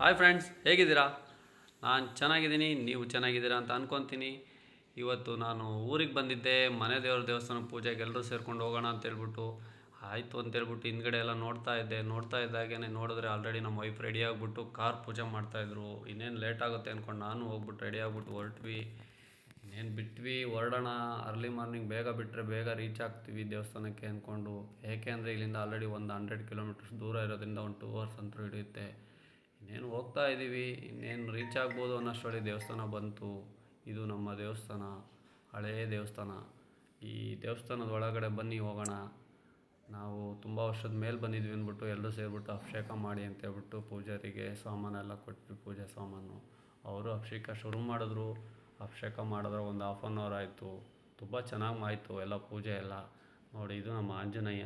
Hi friends, ಹೇಗಿದ್ದೀರಾ? ನಾನು ಚೆನ್ನಾಗಿದ್ದೀನಿ, ನೀವು ಚೆನ್ನಾಗಿದ್ದೀರಾ ಅಂತ ಅಂದ್ಕೊತೀನಿ. ಇವತ್ತು ನಾನು ಊರಿಗೆ ಬಂದಿದ್ದೆ. ಮನೆ ದೇವ್ರ ದೇವಸ್ಥಾನ ಪೂಜೆಗೆ ಎಲ್ಲರೂ ಸೇರ್ಕೊಂಡು ಹೋಗೋಣ ಅಂತೇಳ್ಬಿಟ್ಟು ಆಯಿತು ಅಂತೇಳ್ಬಿಟ್ಟು ಹಿಂದ್ಗಡೆ ಎಲ್ಲ ನೋಡ್ತಾ ಇದ್ದಾಗೇ ನೋಡಿದ್ರೆ ಆಲ್ರೆಡಿ ನಮ್ಮ ವೈಫ್ ರೆಡಿ ಆಗಿಬಿಟ್ಟು ಕಾರ್ ಪೂಜೆ ಮಾಡ್ತಾಯಿದ್ರು. ಇನ್ನೇನು ಲೇಟ್ ಆಗುತ್ತೆ ಅಂದ್ಕೊಂಡು ನಾನು ಹೋಗ್ಬಿಟ್ಟು ರೆಡಿ ಆಗಿಬಿಟ್ಟು ಹೊರಟ್ವಿ. ಇನ್ನೇನು ಬಿಟ್ವಿ, ಹೊರಡೋಣ. ಅರ್ಲಿ ಮಾರ್ನಿಂಗ್ ಬೇಗ ಬಿಟ್ಟರೆ ಬೇಗ ರೀಚ್ ಆಗ್ತೀವಿ ದೇವಸ್ಥಾನಕ್ಕೆ ಅಂದ್ಕೊಂಡು. ಏಕೆ ಅಂದರೆ ಇಲ್ಲಿಂದ ಆಲ್ರೆಡಿ ಒಂದು 100 ಕಿಲೋಮೀಟರ್ಸ್ ದೂರ ಇರೋದ್ರಿಂದ ಒಂದು 2 ಅವರ್ಸ್ ಅಂತೂ ಹಿಡಿಯುತ್ತೆ. ಇನ್ನೇನು ಹೋಗ್ತಾ ಇದ್ದೀವಿ, ಇನ್ನೇನು ರೀಚ್ ಆಗ್ಬೋದು ಅನ್ನೋಷ್ಟರಲ್ಲಿ ದೇವಸ್ಥಾನ ಬಂತು. ಇದು ನಮ್ಮ ದೇವಸ್ಥಾನ, ಹಳೆಯ ದೇವಸ್ಥಾನ. ಈ ದೇವಸ್ಥಾನದ ಒಳಗಡೆ ಬನ್ನಿ ಹೋಗೋಣ. ನಾವು ತುಂಬ ವರ್ಷದ ಮೇಲೆ ಬಂದಿದ್ವಿ ಅಂದ್ಬಿಟ್ಟು ಎಲ್ಲರೂ ಸೇರಿಬಿಟ್ಟು ಅಭಿಷೇಕ ಮಾಡಿ ಅಂತೇಳ್ಬಿಟ್ಟು ಪೂಜಾರಿಗೆ ಸಾಮಾನೆಲ್ಲ ಕೊಟ್ವಿ, ಪೂಜೆ ಸಾಮಾನು. ಅವರು ಅಭಿಷೇಕ ಶುರು ಮಾಡಿದ್ರು. ಅಭಿಷೇಕ ಮಾಡಿದ್ರೆ ಒಂದು 1/2 hour ಆಯಿತು. ತುಂಬ ಚೆನ್ನಾಗಿ ಆಯಿತು ಎಲ್ಲ ಪೂಜೆ ಎಲ್ಲ. ನೋಡಿ, ಇದು ನಮ್ಮ ಆಂಜನೇಯ.